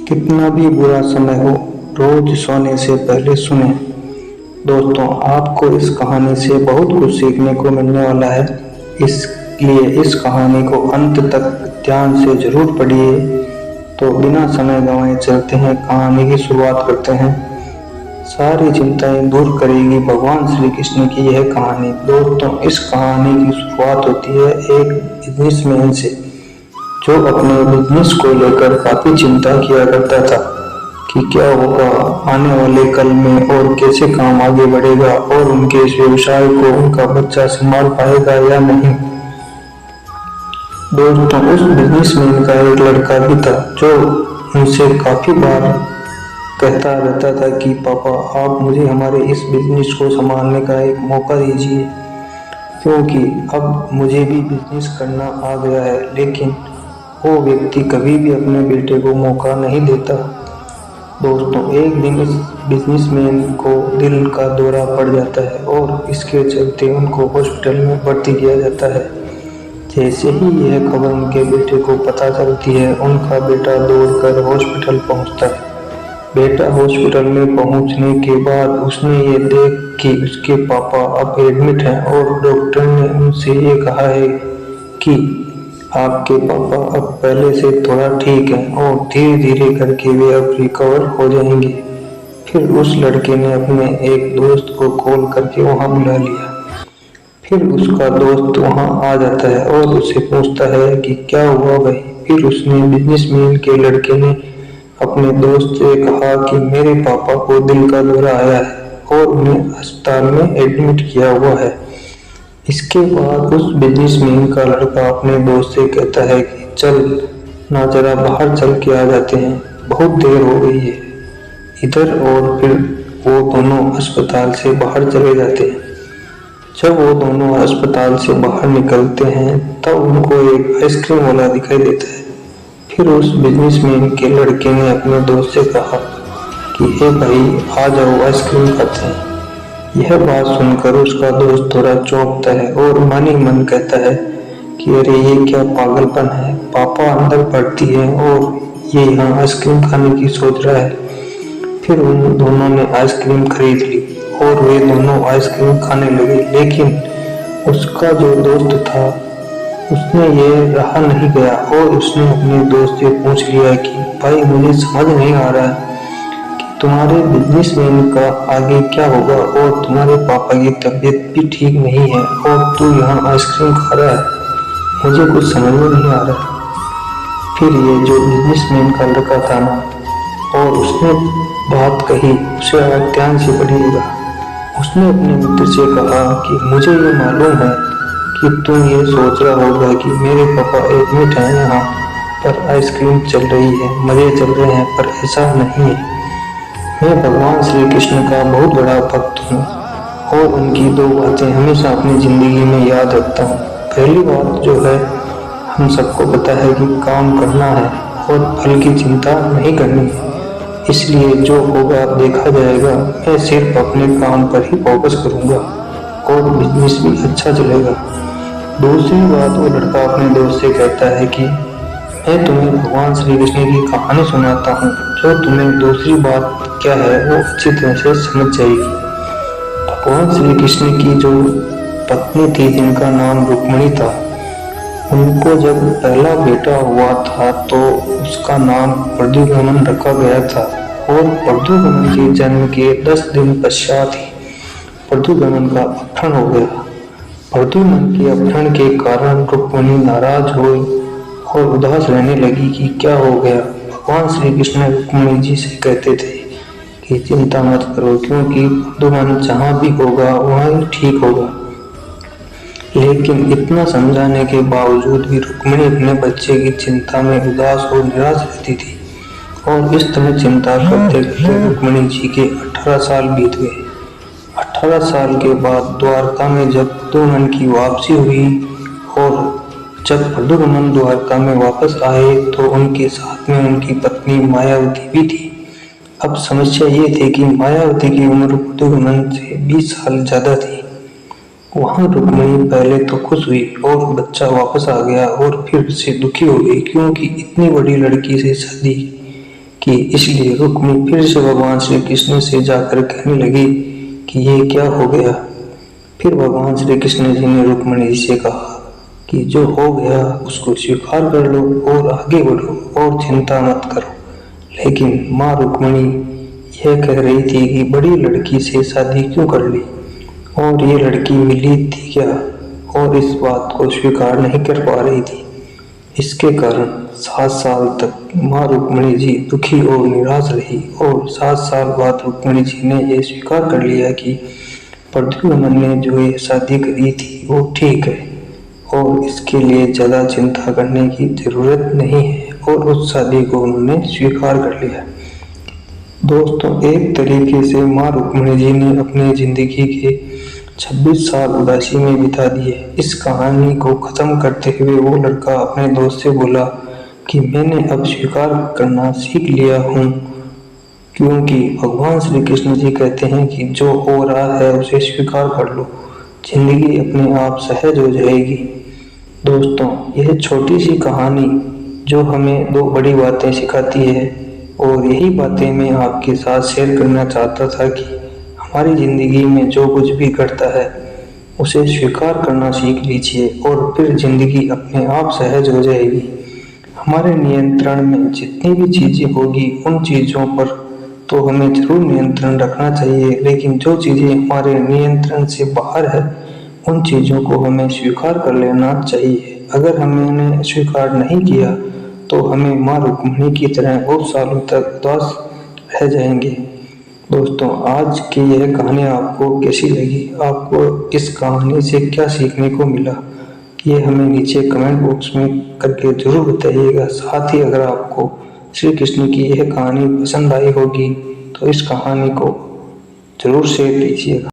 कितना भी बुरा समय हो, रोज सोने से पहले सुने। दोस्तों, आपको इस कहानी से बहुत कुछ सीखने को मिलने वाला है, इसलिए इस कहानी को अंत तक ध्यान से जरूर पढ़िए। तो बिना समय गंवाए चलते हैं, कहानी की शुरुआत करते हैं। सारी चिंताएं दूर करेगी भगवान श्री कृष्ण की यह कहानी। दोस्तों, इस कहानी की शुरुआत होती है एक बिजनेसमैन से, जो अपने बिजनेस को लेकर काफी चिंता किया करता था कि क्या होगा आने वाले कल में और कैसे काम आगे बढ़ेगा और उनके इस व्यवसाय को उनका बच्चा संभाल पाएगा या नहीं। दोस्तों, उस बिजनेसमैन का एक लड़का भी था जो उनसे काफी बार कहता रहता था कि पापा, आप मुझे हमारे इस बिजनेस को संभालने का एक मौका दीजिए, क्योंकि अब मुझे भी बिजनेस करना आ गया है। लेकिन वो व्यक्ति कभी भी अपने बेटे को मौका नहीं देता। दोस्तों, एक दिन इस बिजनेसमैन को दिल का दौरा पड़ जाता है और इसके चलते उनको हॉस्पिटल में भर्ती किया जाता है। जैसे ही यह खबर उनके बेटे को पता चलती है, उनका बेटा दौड़कर हॉस्पिटल पहुंचता है। बेटा हॉस्पिटल में पहुंचने के बाद उसने ये देख कि उसके पापा अब एडमिट हैं और डॉक्टर ने उनसे ये कहा है कि आपके पापा अब पहले से थोड़ा ठीक हैं और धीरे धीरे करके वे अब रिकवर हो जाएंगे। फिर उस लड़के ने अपने एक दोस्त को कॉल करके वहां बुला लिया। फिर उसका दोस्त वहां आ जाता है और उससे पूछता है कि क्या हुआ भाई। फिर उसने बिजनेसमैन के लड़के ने अपने दोस्त से कहा कि मेरे पापा को दिल का दौरा आया है और उन्हें अस्पताल में एडमिट किया हुआ है। इसके बाद उस बिजनेसमैन का लड़का अपने दोस्त से कहता है कि चल ना, जरा बाहर चल के आ जाते हैं, बहुत देर हो गई है इधर। और फिर वो दोनों अस्पताल से बाहर चले जाते हैं। जब वो दोनों अस्पताल से बाहर निकलते हैं तब उनको एक आइसक्रीम वाला दिखाई देता है। फिर उस बिजनेसमैन के लड़के ने अपने दोस्त से कहा कि हे भाई, आ जाओ आइसक्रीम खाते हैं। यह बात सुनकर उसका दोस्त थोड़ा चौंकता है और मन ही मन कहता है कि अरे ये क्या पागलपन है, पापा अंदर पड़ती है और ये यहाँ आइसक्रीम खाने की सोच रहा है। फिर उन दोनों ने आइसक्रीम खरीद ली और वे दोनों आइसक्रीम खाने लगे। लेकिन उसका जो दोस्त था उसने ये रहा नहीं गया और उसने अपने दोस्त से पूछ लिया कि भाई, मुझे समझ नहीं आ रहा है तुम्हारे बिजनेसमैन का आगे क्या होगा और तुम्हारे पापा की तबीयत भी ठीक नहीं है और तू यहाँ आइसक्रीम खा रहा है, मुझे कुछ समझ में नहीं आ रहा। फिर ये जो बिजनेसमैन का लड़का था ना, और उसने बात कही, उसे आप ध्यान से पढ़िएगा। उसने अपने मित्र से कहा कि मुझे ये मालूम है कि तुम ये सोच रहा होगा कि मेरे पापा एडमिट हैं, यहाँ पर आइसक्रीम चल रही है, मजे चल रहे हैं, पर ऐसा नहीं है। मैं भगवान श्री कृष्ण का बहुत बड़ा भक्त हूँ और उनकी दो बातें हमेशा अपनी जिंदगी में याद रखता हूँ। पहली बात जो है, हम सबको पता है कि काम करना है और फल की चिंता नहीं करनी है, इसलिए जो होगा देखा जाएगा। मैं सिर्फ अपने काम पर ही फोकस करूँगा और बिजनेस भी अच्छा चलेगा। दूसरी बात, वो लड़का अपने दोस्त से कहता है कि मैं तुम्हें भगवान श्री कृष्ण की कहानी सुनाता हूँ, जो तुम्हें दूसरी बात क्या है वो अच्छी तरह से समझ जाएगी। भगवान श्री कृष्ण की जो पत्नी थी, जिनका नाम रुक्मिणी था, उनको जब पहला बेटा हुआ था तो उसका नाम प्रद्युम्न रखा गया था। और प्रद्युम्न के जन्म के 10 दिन पश्चात ही प्रद्युम्न का अपहरण हो गया। प्रद्युम्न के अपहरण के कारण रुक्मिणी नाराज हुई और उदास रहने लगी कि क्या हो गया। भगवान श्री कृष्ण रुक्मिणी जी से कहते थे कि चिंता मत करो, क्योंकि प्रद्युम्न जहाँ भी होगा वहीं ठीक होगा। लेकिन इतना समझाने के बावजूद भी रुक्मिणी अपने बच्चे की चिंता में उदास और निराश रहती थी। और इस तरह चिंता करते करते रुक्मिणी जी के 18 साल बीत गए। 18 साल के बाद द्वारका में जब प्रद्युम्न की वापसी हुई और जब प्रद्युम्न द्वारका में वापस आए तो उनके साथ में उनकी पत्नी मायावती भी थी। अब समस्या ये थी कि मायावती की उम्र प्रद्युम्न से 20 साल ज्यादा थी। वहां रुक्मिणी पहले तो खुश हुई और बच्चा वापस आ गया, और फिर से दुखी हो गई, क्योंकि इतनी बड़ी लड़की से शादी कि इसलिए रुक्मिणी फिर से भगवान श्री कृष्ण से जाकर कहने लगी कि ये क्या हो गया। फिर भगवान श्री कृष्ण जी ने रुक्मिणी जी से कहा कि जो हो गया उसको स्वीकार कर लो और आगे बढ़ो और चिंता मत करो। लेकिन माँ रुक्मिणी यह कह रही थी कि बड़ी लड़की से शादी क्यों कर ली और ये लड़की मिली थी क्या, और इस बात को स्वीकार नहीं कर पा रही थी। इसके कारण 7 साल तक माँ रुक्मिणी जी दुखी और निराश रही और 7 साल बाद रुक्मिणी जी ने यह स्वीकार कर लिया कि प्रद्युम्न ने जो ये शादी करी थी वो ठीक है और इसके लिए ज़्यादा चिंता करने की ज़रूरत नहीं है, और उस शादी को उन्होंने स्वीकार कर लिया। दोस्तों, एक तरीके से माँ रुक्मिणी जी ने अपनी जिंदगी के 26 साल उदासी में बिता दिए। इस कहानी को खत्म करते हुए वो लड़का अपने दोस्त से बोला कि मैंने अब स्वीकार करना सीख लिया हूँ, क्योंकि भगवान श्री कृष्ण जी कहते हैं कि जो हो रहा है उसे स्वीकार कर लो, जिंदगी अपने आप सहज हो जाएगी। दोस्तों, यह छोटी सी कहानी जो हमें 2 बड़ी बातें सिखाती है, और यही बातें मैं आपके साथ शेयर करना चाहता था कि हमारी ज़िंदगी में जो कुछ भी घटता है उसे स्वीकार करना सीख लीजिए और फिर ज़िंदगी अपने आप सहज हो जाएगी। हमारे नियंत्रण में जितनी भी चीज़ें होगी उन चीज़ों पर तो हमें जरूर नियंत्रण रखना चाहिए, लेकिन जो चीज़ें हमारे नियंत्रण से बाहर है उन चीज़ों को हमें स्वीकार कर लेना चाहिए। अगर हमने उन्हें स्वीकार नहीं किया तो हमें माँ रुक्मिणी की तरह बहुत सालों तक उदास रह जाएंगे। दोस्तों, आज की यह कहानी आपको कैसी लगी, आपको इस कहानी से क्या सीखने को मिला, ये हमें नीचे कमेंट बॉक्स में करके जरूर बताइएगा। साथ ही अगर आपको श्री कृष्ण की यह कहानी पसंद आई होगी तो इस कहानी को जरूर शेयर कीजिएगा।